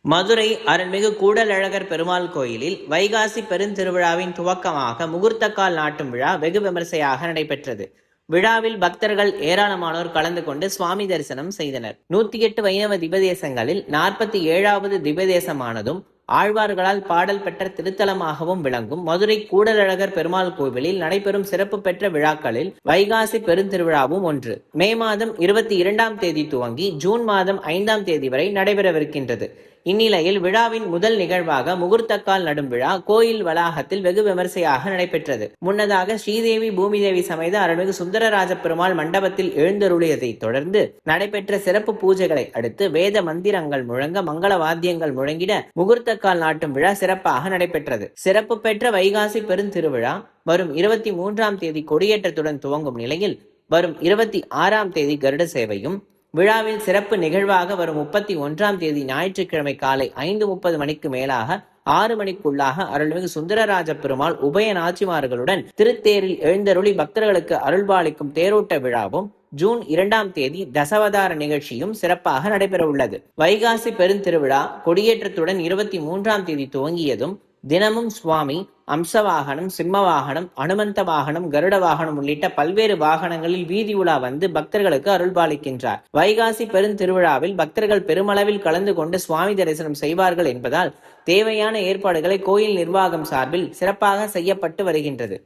மதுரை அருள்மிகு கூடலழகர் பெருமாள் கோயிலில் வைகாசி பெருந்திருவிழாவின் துவக்கமாக முகூர்த்தக்கால் நாட்டும் விழா வெகு விமரிசையாக நடைபெற்றது. விழாவில் பக்தர்கள் ஏராளமானோர் கலந்து கொண்டு சுவாமி தரிசனம் செய்தனர். 108 வைணவ திபதேசங்களில் 47வது திபதேசமானதும் ஆழ்வார்களால் பாடல் பெற்ற திருத்தலமாகவும் விளங்கும் மதுரை கூடலழகர் பெருமாள் கோவிலில் நடைபெறும் சிறப்பு பெற்ற விழாக்களில் வைகாசி பெருந்திருவிழாவும் ஒன்று. மே மாதம் 22ஆம் தேதி துவங்கி ஜூன் மாதம் 5ஆம் தேதி வரை நடைபெறவிருக்கின்றது. இந்நிலையில் விழாவின் முதல் நிகழ்வாக முகூர்த்தக்கால் நடும் விழா கோயில் வளாகத்தில் வெகு விமரிசையாக நடைபெற்றது. முன்னதாக ஸ்ரீதேவி பூமிதேவி சமேத அருள்மிகு சுந்தரராஜ பெருமாள் மண்டபத்தில் எழுந்தருளியதை தொடர்ந்து நடைபெற்ற சிறப்பு பூஜைகளை அடுத்து வேத மந்திரங்கள் முழங்க மங்கள வாத்தியங்கள் முழங்கிட முகூர்த்தக்கால் நாட்டும் விழா சிறப்பாக நடைபெற்றது. சிறப்பு பெற்ற வைகாசி பெருந்திருவிழா வரும் 23ஆம் தேதி கொடியேற்றத்துடன் துவங்கும் நிலையில் வரும் 26ஆம் தேதி கருட சேவையும் விழாவில் சிறப்பு நிகழ்வாக வரும் 31ஆம் தேதி ஞாயிற்றுக்கிழமை காலை 5:30 மணிக்கு மேலாக 6 மணிக்குள்ளாக அருள்மிகு சுந்தரராஜ பெருமாள் உபய நாச்சிமார்களுடன் திருத்தேரில் எழுந்தருளி பக்தர்களுக்கு அருள்பாலிக்கும் தேரோட்ட விழாவும் ஜூன் 2ஆம் தேதி தசவதார நிகழ்ச்சியும் சிறப்பாக நடைபெற உள்ளது. வைகாசி பெருந்திருவிழா கொடியேற்றத்துடன் 23ஆம் தேதி துவங்கியதும் தினமும் சுவாமி அம்சவாகனம், சிம்ம வாகனம், அனுமந்த வாகனம், கருட வாகனம் உள்ளிட்ட பல்வேறு வாகனங்களில் வீதி உலா வந்து பக்தர்களுக்கு அருள்பாலிக்கின்றார். வைகாசி பெருந்திருவிழாவில் பக்தர்கள் பெருமளவில் கலந்து கொண்டு சுவாமி தரிசனம் செய்வார்கள் என்பதால் தேவையான ஏற்பாடுகளை கோயில் நிர்வாகம் சார்பில் சிறப்பாக செய்யப்பட்டு வருகின்றது.